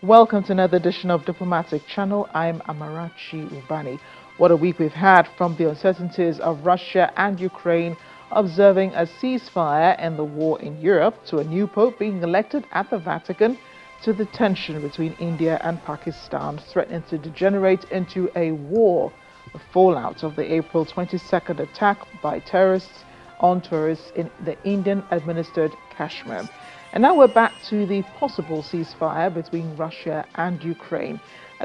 Welcome to another edition of Diplomatic Channel. I'm Amarachi Ubani. What a week we've had, from the uncertainties of Russia and Ukraine observing a ceasefire in the war in Europe, to a new pope being elected at the Vatican, to the tension between India and Pakistan threatening to degenerate into a war, the fallout of the April 22nd attack by terrorists on tourists in the Indian-administered Kashmir. And now we're back to the possible ceasefire between Russia and Ukraine.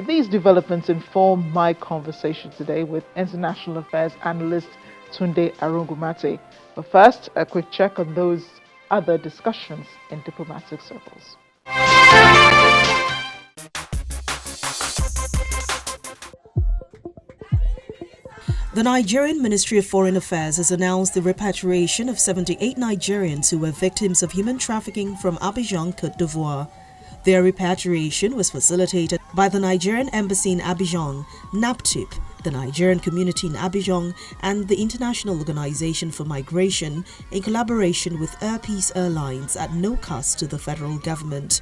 These developments inform my conversation today with international affairs analyst Tunde Arungumate. But first, a quick check on those other discussions in diplomatic circles. The Nigerian Ministry of Foreign Affairs has announced the repatriation of 78 Nigerians who were victims of human trafficking from Abidjan, Côte d'Ivoire. Their repatriation was facilitated by the Nigerian Embassy in Abidjan, NAPTIP, the Nigerian community in Abidjan, and the International Organization for Migration, in collaboration with Air Peace Airlines at no cost to the federal government.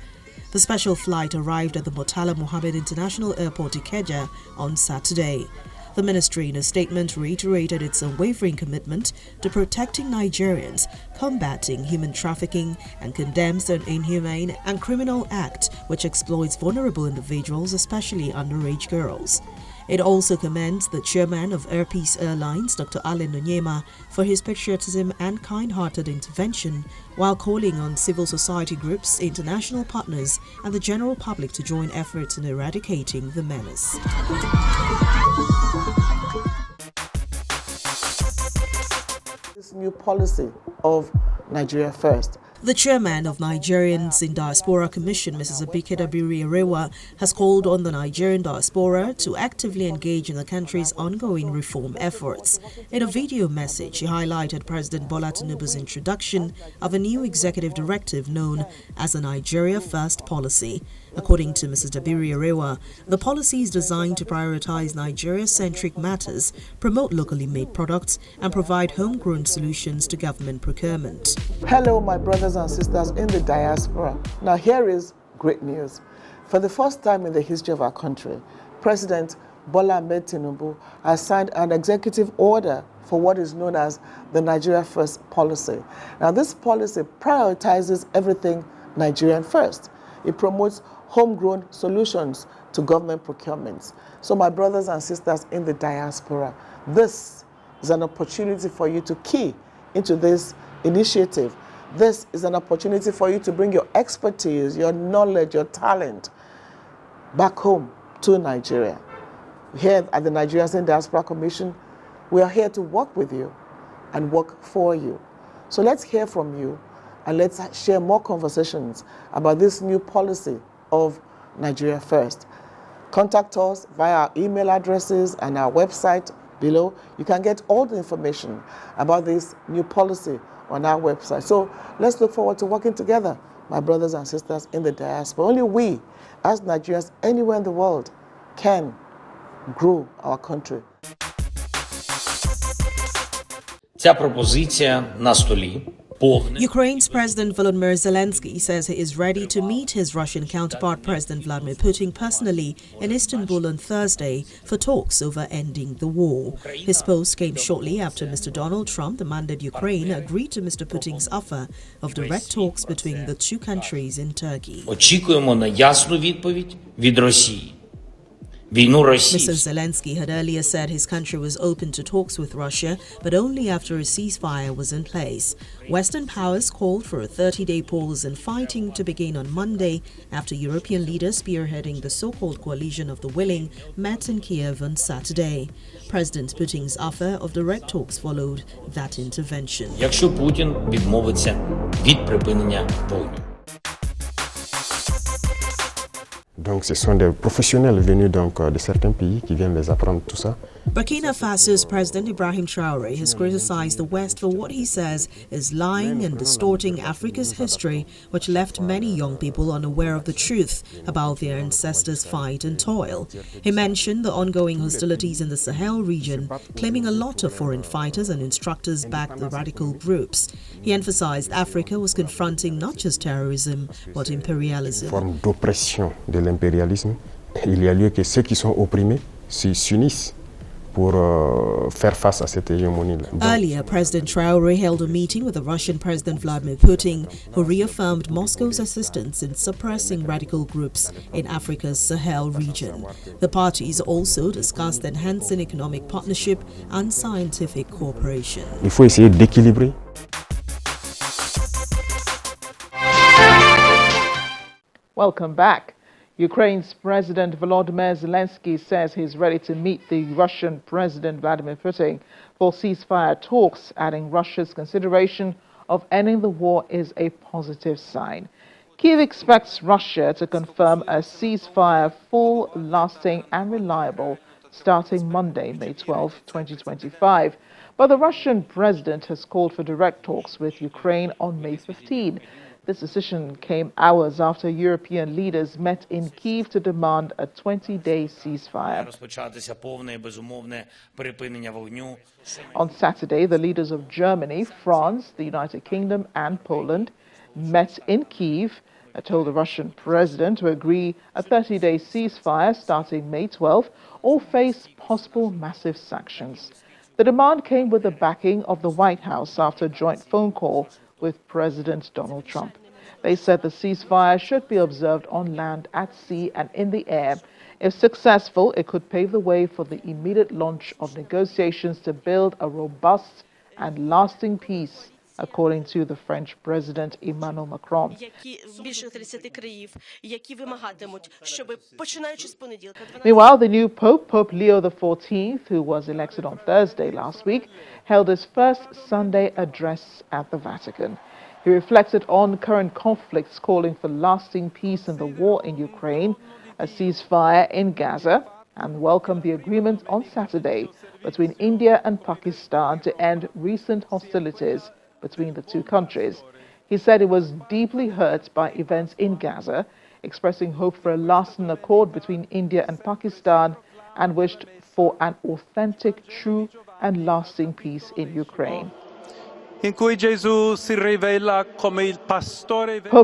The special flight arrived at the Murtala Mohammed International Airport, Ikeja, on Saturday. The ministry, in a statement, reiterated its unwavering commitment to protecting Nigerians, combating human trafficking, and condemns an inhumane and criminal act which exploits vulnerable individuals, especially underage girls. It also commends the chairman of Air Peace Airlines, Dr. Alain Onyema, for his patriotism and kind-hearted intervention, while calling on civil society groups, international partners, and the general public to join efforts in eradicating the menace. This new policy of Nigeria First. The chairman of Nigerians in Diaspora Commission, Mrs. Abike Dabiri Arewa, has called on the Nigerian diaspora to actively engage in the country's ongoing reform efforts. In a video message, she highlighted President Bola Tinubu's introduction of a new executive directive known as the Nigeria First policy. According to Mrs. Dabiri Arewa, the policy is designed to prioritize Nigeria-centric matters, promote locally made products, and provide homegrown solutions to government procurement. Hello, my brothers and sisters in the diaspora. Now here is great news. For the first time in the history of our country, President Bola Ahmed Tinubu has signed an executive order for what is known as the Nigeria First policy. Now this policy prioritizes everything Nigerian first. It promotes homegrown solutions to government procurements. So my brothers and sisters in the diaspora, this is an opportunity for you to key into this initiative. This is an opportunity for you to bring your expertise, your knowledge, your talent back home to Nigeria. Here at the Nigerians in Diaspora Commission, we are here to work with you and work for you. So let's hear from you and let's share more conversations about this new policy of Nigeria First. Contact us via our email addresses and our website below. You can get all the information about this new policy on our website. So let's look forward to working together, my brothers and sisters in the diaspora. Only we, as Nigerians anywhere in the world, can grow our country. Ця пропозиція на столі. Ukraine's President Volodymyr Zelensky says he is ready to meet his Russian counterpart President Vladimir Putin personally in Istanbul on Thursday for talks over ending the war. His post came shortly after Mr. Donald Trump demanded Ukraine agree to Mr. Putin's offer of direct talks between the two countries in Turkey. Очікуємо на ясну відповідь від Росії. Mr. Zelensky had earlier said his country was open to talks with Russia, but only after a ceasefire was in place. Western powers called for a 30-day pause in fighting to begin on Monday after European leaders spearheading the so-called coalition of the willing met in Kiev on Saturday. President Putin's offer of direct talks followed that intervention. Якщо Путін відмовиться від припинення вогню. Donc ce sont des professionnels venus donc de certains pays qui viennent les apprendre tout ça. Burkina Faso's President Ibrahim Traoré has criticized the West for what he says is lying and distorting Africa's history, which left many young people unaware of the truth about their ancestors' fight and toil. He mentioned the ongoing hostilities in the Sahel region, claiming a lot of foreign fighters and instructors backed the radical groups. He emphasized Africa was confronting not just terrorism, but imperialism. Forme d'oppression de l'impérialisme. Il y a lieu que ceux qui sont opprimés s'unissent pour faire face à cette hégémonie-là. Earlier, President Traoré held a meeting with the Russian President Vladimir Putin, who reaffirmed Moscow's assistance in suppressing radical groups in Africa's Sahel region. The parties also discussed enhancing economic partnership and scientific cooperation. Il faut essayer d'équilibrer. Welcome back. Ukraine's President Volodymyr Zelensky says he's ready to meet the Russian President Vladimir Putin for ceasefire talks, adding Russia's consideration of ending the war is a positive sign. Kyiv expects Russia to confirm a ceasefire full, lasting and reliable starting Monday, May 12, 2025. But the Russian president has called for direct talks with Ukraine on May 15. This decision came hours after European leaders met in Kyiv to demand a 20-day ceasefire. On Saturday, the leaders of Germany, France, the United Kingdom and Poland met in Kyiv and told the Russian president to agree a 30-day ceasefire starting May 12 or face possible massive sanctions. The demand came with the backing of the White House after a joint phone call with President Donald Trump. They said the ceasefire should be observed on land, at sea and in the air. If successful, it could pave the way for the immediate launch of negotiations to build a robust and lasting peace, according to the French President Emmanuel Macron. Meanwhile, the new Pope, Pope Leo XIV, who was elected on Thursday last week, held his first Sunday address at the Vatican. He reflected on current conflicts, calling for lasting peace in the war in Ukraine, a ceasefire in Gaza, and welcomed the agreement on Saturday between India and Pakistan to end recent hostilities between the two countries. He said he was deeply hurt by events in Gaza, expressing hope for a lasting accord between India and Pakistan, and wished for an authentic, true and lasting peace in Ukraine. Pope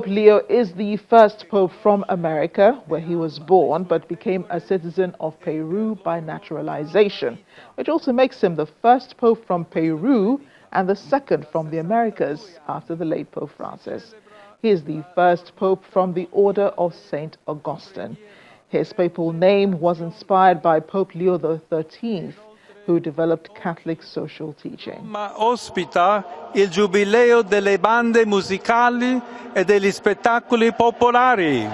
Leo is the first pope from America, where he was born, but became a citizen of Peru by naturalization, which also makes him the first pope from Peru and the second from the Americas after the late Pope Francis. He is the first pope from the Order of St. Augustine. His papal name was inspired by Pope Leo XIII, who developed Catholic social teaching. Ospita il Giubileo delle bande musicali e degli spettacoli popolari.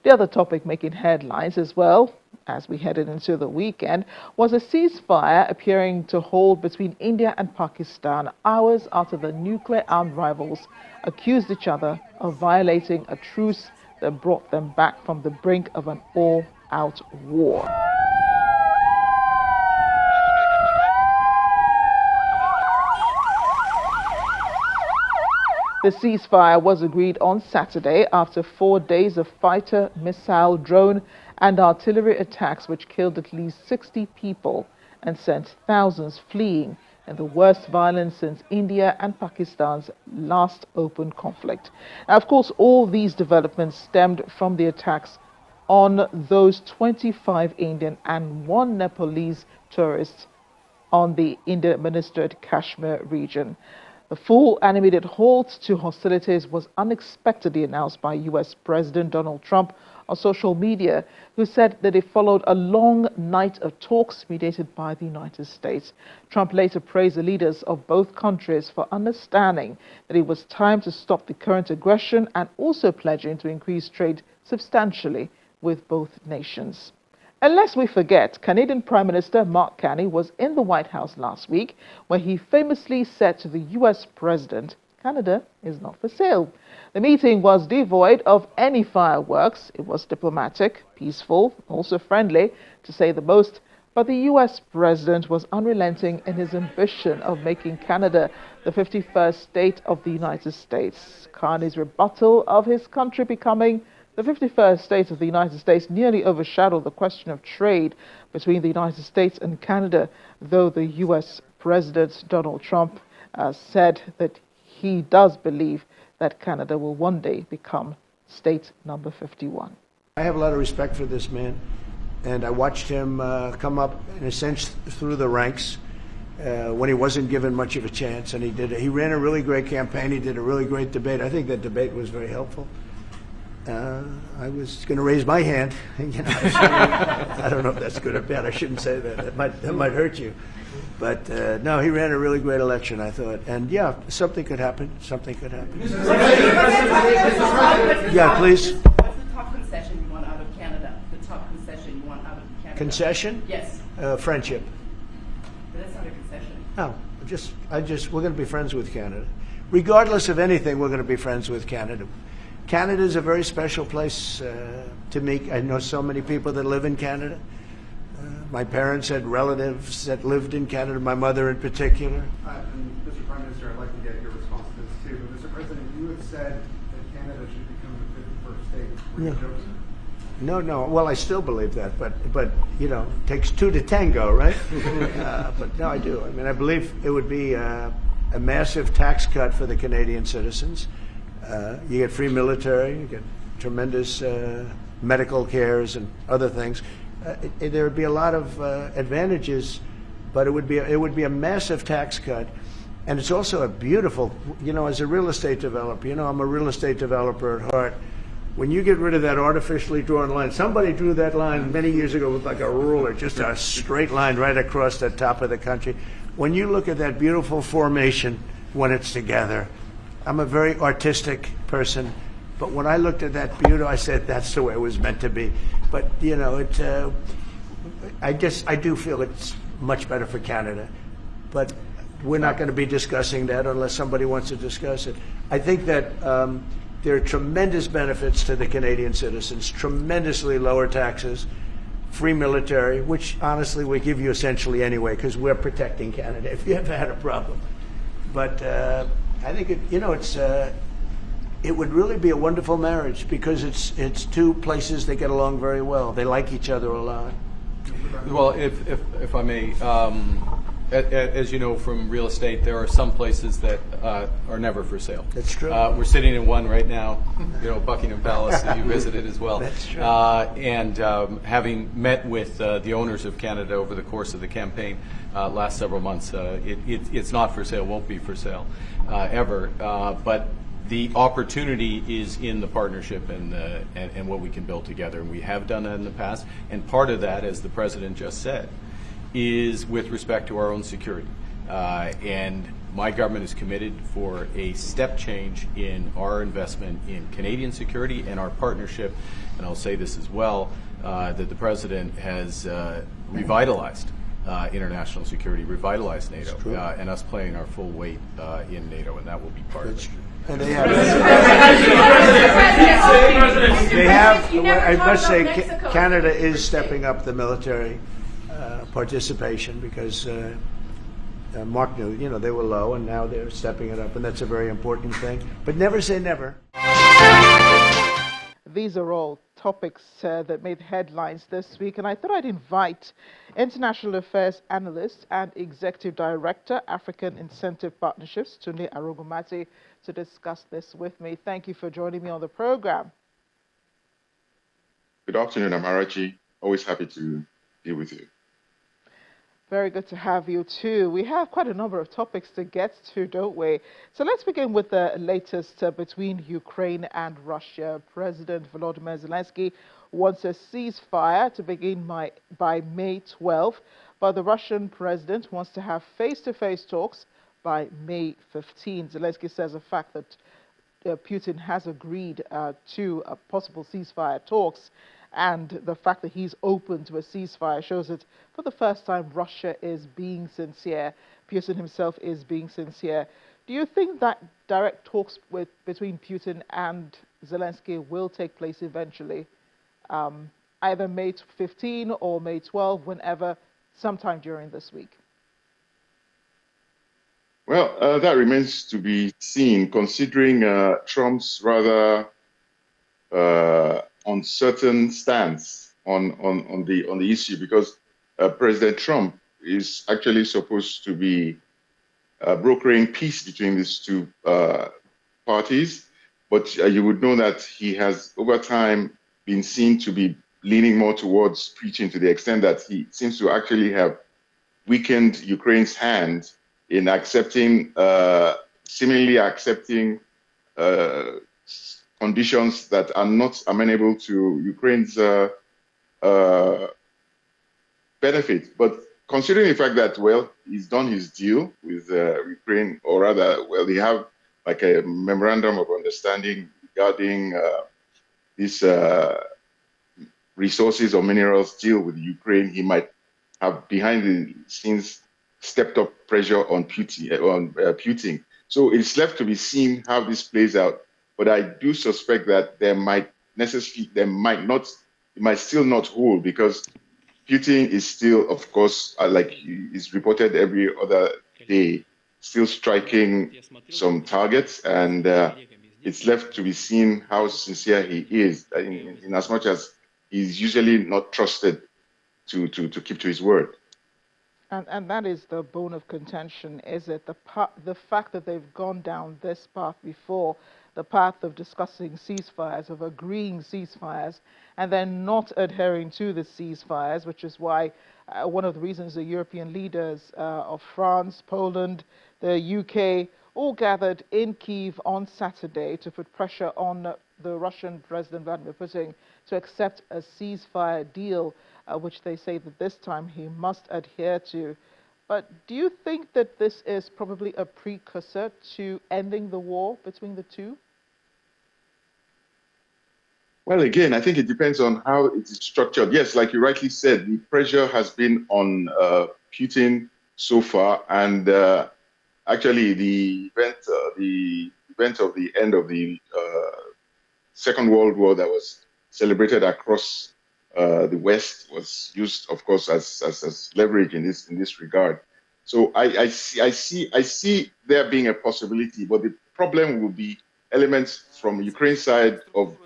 The other topic making headlines as well, as we headed into the weekend, was a ceasefire appearing to hold between India and Pakistan hours after the nuclear-armed rivals accused each other of violating a truce that brought them back from the brink of an all-out war. The ceasefire was agreed on Saturday after 4 days of fighter, missile, drone and artillery attacks which killed at least 60 people and sent thousands fleeing in the worst violence since India and Pakistan's last open conflict. Now, of course, all these developments stemmed from the attacks on those 25 Indian and 1 Nepalese tourists on the India-administered Kashmir region. The full animated halt to hostilities was unexpectedly announced by U.S. President Donald Trump on social media, who said that it followed a long night of talks mediated by the United States. Trump later praised the leaders of both countries for understanding that it was time to stop the current aggression and also pledging to increase trade substantially with both nations. And lest we forget, Canadian Prime Minister Mark Carney was in the White House last week, where he famously said to the U.S. President, Canada is not for sale. The meeting was devoid of any fireworks. It was diplomatic, peaceful, also friendly, to say the most. But the U.S. president was unrelenting in his ambition of making Canada the 51st state of the United States. Carney's rebuttal of his country becoming the 51st state of the United States nearly overshadowed the question of trade between the United States and Canada, though the U.S. President Donald Trump said that he does believe that Canada will one day become state number 51. I have a lot of respect for this man, and I watched him come up, in a sense, through the ranks when he wasn't given much of a chance, and he ran a really great campaign. He did a really great debate. I think that debate was very helpful. I was going to raise my hand. I don't know if that's good or bad. I shouldn't say that. That might hurt you. But no, he ran a really great election, I thought. And yeah, something could happen. Something could happen. Yeah, please. What's the top concession you want out of Canada? The top concession you want out of Canada? Concession? Yes. Friendship. But that's not a concession. No, we're going to be friends with Canada. Regardless of anything, we're going to be friends with Canada. Canada is a very special place to me. I know so many people that live in Canada. My parents had relatives that lived in Canada, my mother in particular. And Mr. Prime Minister, I'd like to get your response to this too. But Mr. President, you have said that Canada should become the 51st state. Were you joking? No. Well, I still believe that, but it takes two to tango, right? But no, I do. I mean, I believe it would be a massive tax cut for the Canadian citizens. You get free military, you get tremendous medical cares and other things. There would be a lot of advantages, but it would be a massive tax cut, and it's also a beautiful. As a real estate developer, I'm a real estate developer at heart. When you get rid of that artificially drawn line, somebody drew that line many years ago with like a ruler, just a straight line right across the top of the country. When you look at that beautiful formation when it's together, I'm a very artistic person, but when I looked at that beauty, I said that's the way it was meant to be. But I do feel it's much better for Canada. But we're not going to be discussing that unless somebody wants to discuss it. I think that there are tremendous benefits to the Canadian citizens, tremendously lower taxes, free military, which honestly we give you essentially anyway because we're protecting Canada if you ever had a problem. But I think it would really be a wonderful marriage because it's two places that get along very well. They like each other a lot. Well, if I may, as you know from real estate, there are some places that are never for sale. That's true. We're sitting in one right now, Buckingham Palace that you visited as well. That's true. And having met with the owners of Canada over the course of the campaign last several months, it's not for sale, won't be for sale ever. But the opportunity is in the partnership and what we can build together. And we have done that in the past. And part of that, as the President just said, is with respect to our own security. And my government is committed for a step change in our investment in Canadian security and our partnership. And I'll say this as well, that the President has revitalized international security, revitalized NATO, and us playing our full weight in NATO, and that will be part of it. And they have, I must say, Canada is stepping up the military participation because Mark knew, they were low and now they're stepping it up, and that's a very important thing. But never say never. These are all topics that made headlines this week, and I thought I'd invite International Affairs Analyst and Executive Director, African Incentive Partnerships, Tunde Arogumati, to discuss this with me. Thank you for joining me on the program. Good afternoon, Amarachi. Always happy to be with you. Very good to have you too. We have quite a number of topics to get to, don't we? So let's begin with the latest between Ukraine and Russia. President Volodymyr Zelensky wants a ceasefire to begin by May 12, but the Russian president wants to have face-to-face talks by May 15. Zelensky says the fact that Putin has agreed to possible ceasefire talks and the fact that he's open to a ceasefire shows that for the first time Russia is being sincere. Putin himself is being sincere. Do you think that direct talks between Putin and Zelensky will take place eventually, either May 15 or May 12, whenever, sometime during this week? Well, that remains to be seen, considering Trump's rather uncertain stance on the issue, because President Trump is actually supposed to be brokering peace between these two parties, but you would know that he has over time been seen to be leaning more towards preaching, to the extent that he seems to actually have weakened Ukraine's hand in accepting, seemingly accepting conditions that are not amenable to Ukraine's benefit. But considering the fact that, well, he's done his deal with Ukraine, or rather, well, they have like a memorandum of understanding regarding these resources or minerals deal with Ukraine, he might have behind the scenes stepped up pressure on Putin. So it's left to be seen how this plays out. But I do suspect that it might still not hold, because Putin is still, of course, like is reported every other day, still striking some targets, and it's left to be seen how sincere he is, in as much as he's usually not trusted to keep to his word. And that is the bone of contention, is it? The fact that they've gone down this path before, the path of discussing ceasefires, of agreeing ceasefires, and then not adhering to the ceasefires, which is why one of the reasons the European leaders of France, Poland, the UK, all gathered in Kyiv on Saturday to put pressure on the Russian President Vladimir Putin to accept a ceasefire deal, which they say that this time he must adhere to. But do you think that this is probably a precursor to ending the war between the two? Well, again, I think it depends on how it is structured. Yes, like you rightly said, the pressure has been on Putin so far, and actually the event of the end of the Second World War that was celebrated across the West was used, of course, as leverage in this regard. So I see there being a possibility, but the problem will be elements from Ukraine's side of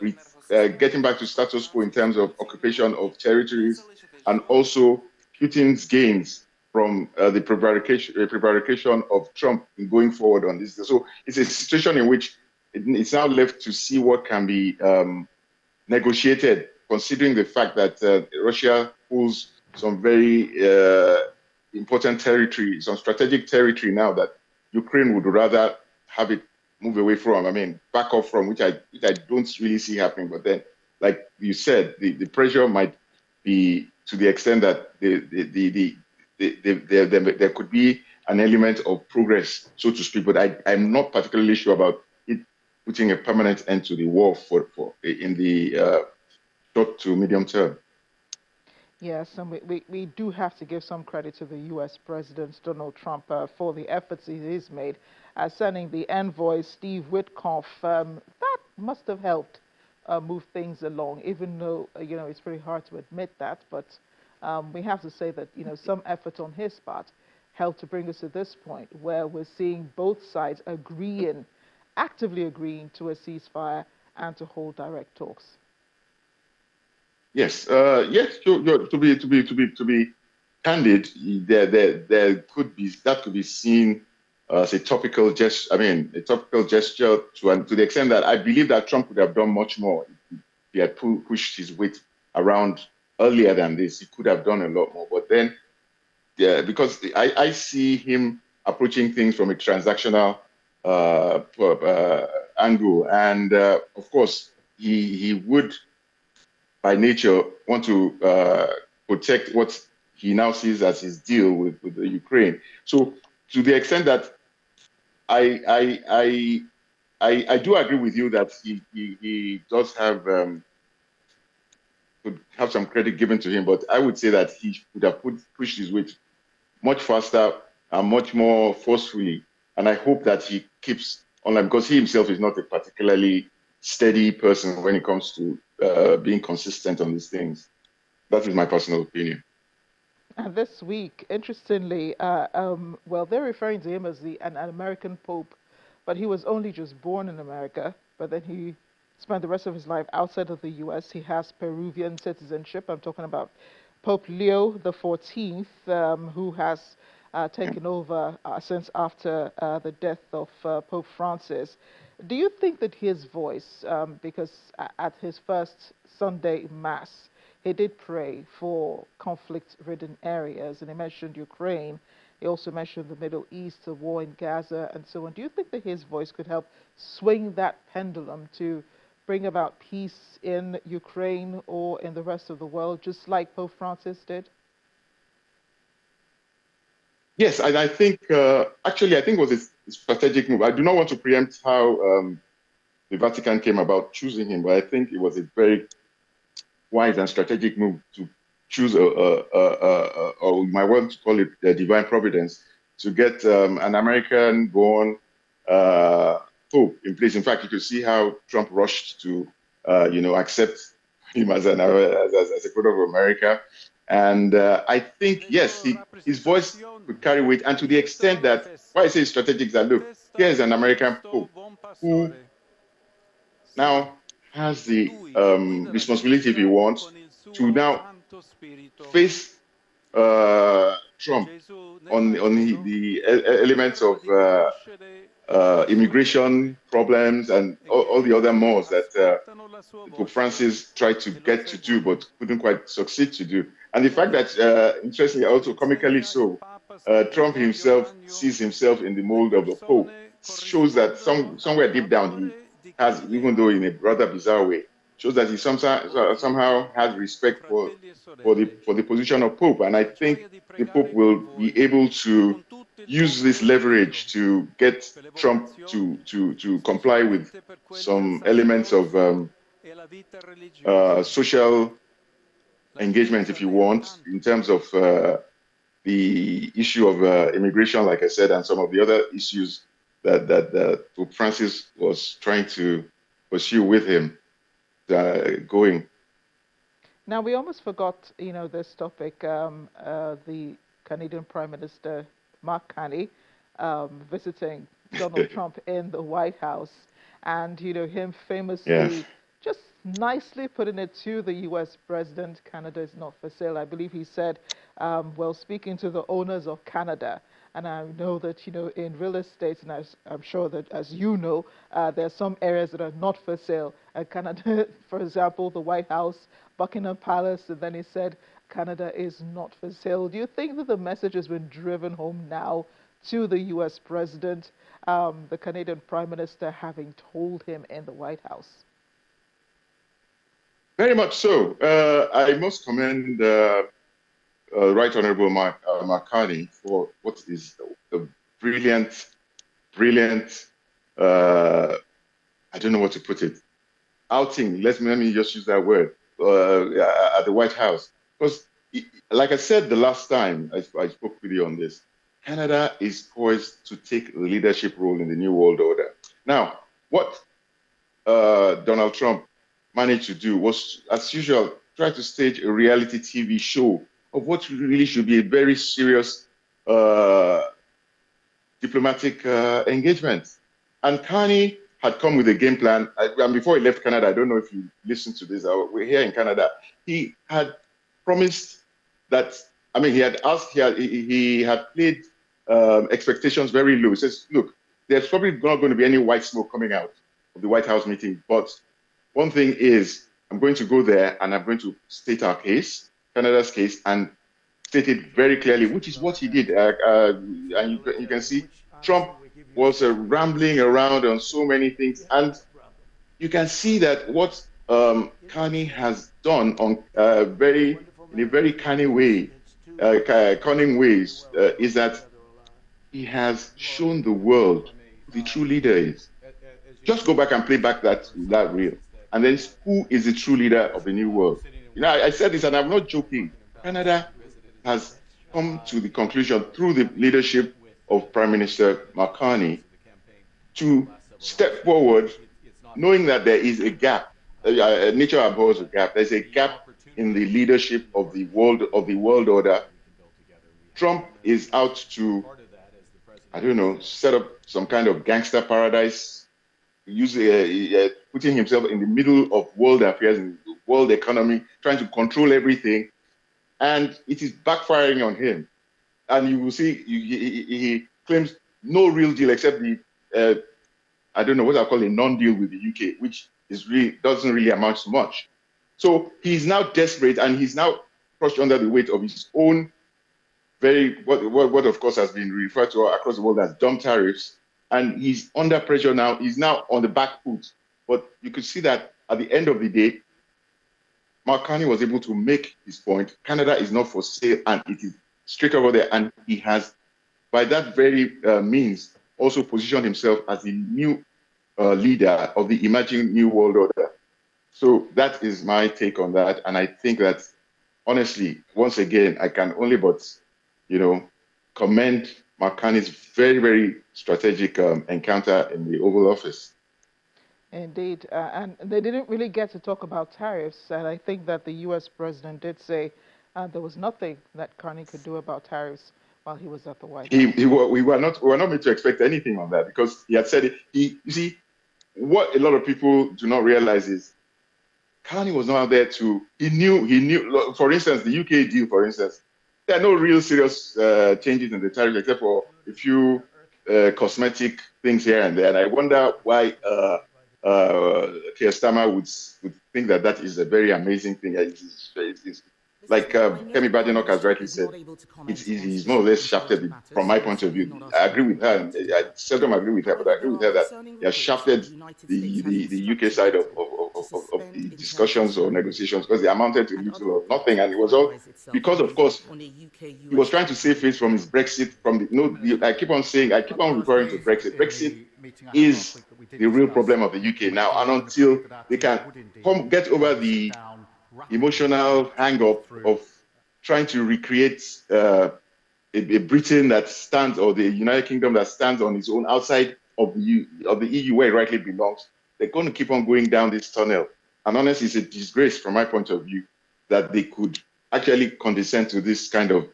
getting back to status quo in terms of occupation of territories, and also Putin's gains from the prevarication of Trump in going forward on this. So it's a situation in which it's now left to see what can be negotiated, considering the fact that Russia holds some very important territory, some strategic territory now that Ukraine would rather have it move away from, back off from, which I don't really see happening. But then, like you said, the pressure might be to the extent that there could be an element of progress, so to speak. But I'm not particularly sure about it putting a permanent end to the war in the short to medium term. Yes, and we do have to give some credit to the U.S. President Donald Trump for the efforts he's made, sending the envoy Steve Witkoff. That must have helped move things along, even though it's pretty hard to admit that. But we have to say that some effort on his part helped to bring us to this point, where we're seeing both sides actively agreeing to a ceasefire and to hold direct talks. Yes, yes. To be candid, there could be seen as a topical gesture. A topical gesture to the extent that I believe that Trump would have done much more if he had pushed his weight around earlier than this. He could have done a lot more. But then, because I see him approaching things from a transactional angle, and of course, he would, by nature, want to protect what he now sees as his deal with the Ukraine. So, to the extent that I do agree with you that he does have could have some credit given to him, but I would say that he would have pushed his weight much faster and much more forcefully. And I hope that he keeps online, because he himself is not a particularly steady person when it comes to being consistent on these things. That is my personal opinion. And this week, interestingly, well, they're referring to him as an American Pope, but he was only just born in America, but then he spent the rest of his life outside of the U.S. He has Peruvian citizenship. I'm talking about Pope Leo the 14th, who has taken over since after the death of Pope Francis. Do you think that his voice, because at his first Sunday Mass, he did pray for conflict-ridden areas, and he mentioned Ukraine. He also mentioned the Middle East, the war in Gaza, and so on. Do you think that his voice could help swing that pendulum to bring about peace in Ukraine or in the rest of the world, just like Pope Francis did? Yes, and I think, actually, I think it was a strategic move. I do not want to preempt how the Vatican came about choosing him, but I think it was a very wise and strategic move to choose, or you might want to call it the divine providence, to get an American-born Pope in place. In fact, you could see how Trump rushed to, accept him as a product of America. And I think, yes, his voice could carry weight. And to the extent that, why I say strategic, that look, here's an American Pope who now has the responsibility, if he wants, to now face Trump on the elements of immigration problems and all the other mores that Pope Francis tried to get to do but couldn't quite succeed to do. And the fact that, interestingly, also comically so, Trump himself sees himself in the mold of the Pope shows that somewhere deep down he has, even though in a rather bizarre way, shows that he somehow has respect for the position of Pope. And I think the Pope will be able to use this leverage to get Trump to comply with some elements of social engagement, if you want, in terms of the issue of immigration, like I said, and some of the other issues that Pope Francis was trying to pursue with him going. Now, we almost forgot, this topic. The Canadian Prime Minister, Mark Carney, visiting Donald Trump in the White House, and, him famously just nicely putting it to the U.S. president, Canada is not for sale. I believe he said, well, speaking to the owners of Canada, and I know that, in real estate, and I'm sure that, as you know, there are some areas that are not for sale. Canada, for example, the White House, Buckingham Palace, and then he said, Canada is not for sale. Do you think that the message has been driven home now to the U.S. president, the Canadian Prime Minister having told him in the White House? Very much so. I must commend Right Honorable Mark Carney for what is the brilliant, I don't know what to put it, outing, let me just use that word, at the White House. Because, like I said the last time I spoke with you on this, Canada is poised to take the leadership role in the New World Order. Now, what Donald Trump managed to do was, as usual, try to stage a reality TV show of what really should be a very serious diplomatic engagement. And Carney had come with a game plan. And before he left Canada, I don't know if you listened to this, we're here in Canada, he had promised that, he had asked, he had played expectations very low. He says, look, there's probably not going to be any white smoke coming out of the White House meeting, but one thing is, I'm going to go there and I'm going to state our case, Canada's case, and state it very clearly, which is what he did. And you can see Trump was rambling around on so many things. And you can see that what Carney has done on in a very cunning way, is that he has shown the world who the true leader is. Just go back and play back that reel. And then who is the true leader of the new world? I said this, and I'm not joking. Canada has come to the conclusion through the leadership of Prime Minister Mark Carney to step forward, knowing that there is a gap. Nature abhors a gap. There's a gap in the leadership of the world order. Trump is out to, I don't know, set up some kind of gangster paradise, putting himself in the middle of world affairs, in the world economy, trying to control everything, and it is backfiring on him. And you will see, he claims no real deal except the, I don't know what I call a non-deal with the UK, which is really doesn't really amount to much. So he's now desperate, and he's now crushed under the weight of his own what of course has been referred to across the world as dumb tariffs, and he's under pressure now. He's now on the back foot. But you could see that at the end of the day, Mark Carney was able to make his point. Canada is not for sale, and it is straight over there. And he has, by that very means, also positioned himself as the new leader of the emerging new world order. So that is my take on that. And I think that, honestly, once again, I can only but, commend Mark Carney's very, very strategic encounter in the Oval Office. Indeed. And they didn't really get to talk about tariffs. And I think that the U.S. president did say there was nothing that Carney could do about tariffs while he was at the White House. We were not made to expect anything on that, because he had said it. You see, what a lot of people do not realize is Carney was not there to, he knew, for instance, the UK deal, for instance, there are no real serious changes in the tariff except for a few cosmetic things here and there. And I wonder why Keir Starmer would think that that is a very amazing thing. It's like Kemi Badenoch has rightly said, he's more or less shafted from my point of view. I agree with her. I seldom agree with her, but I agree with her that he has shafted the UK side of the discussions or negotiations, because they amounted to little or nothing. And it was all because, of course, he was trying to save face from his Brexit. I keep on referring to Brexit. Brexit is the real problem of the UK now. And until they can get over the emotional hang-up of trying to recreate a Britain that stands, or the United Kingdom that stands on its own outside of the EU where it rightly belongs, they're going to keep on going down this tunnel. And honestly, it's a disgrace from my point of view that they could actually condescend to this kind of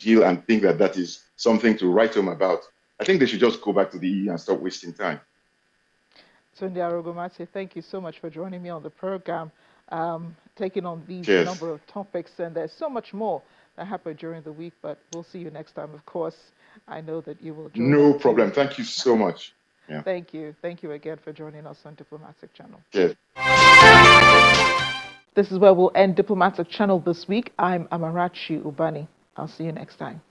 deal and think that that is something to write home about. I think they should just go back to the EU and stop wasting time. Tunde Arogomate, thank you so much for joining me on the program, taking on these number of topics. And there's so much more that happened during the week, but we'll see you next time, of course. I know that you will join us. No problem. Thank you so much. Yeah. Thank you. Thank you again for joining us on Diplomatic Channel. Cheers. This is where we'll end Diplomatic Channel this week. I'm Amarachi Ubani. I'll see you next time.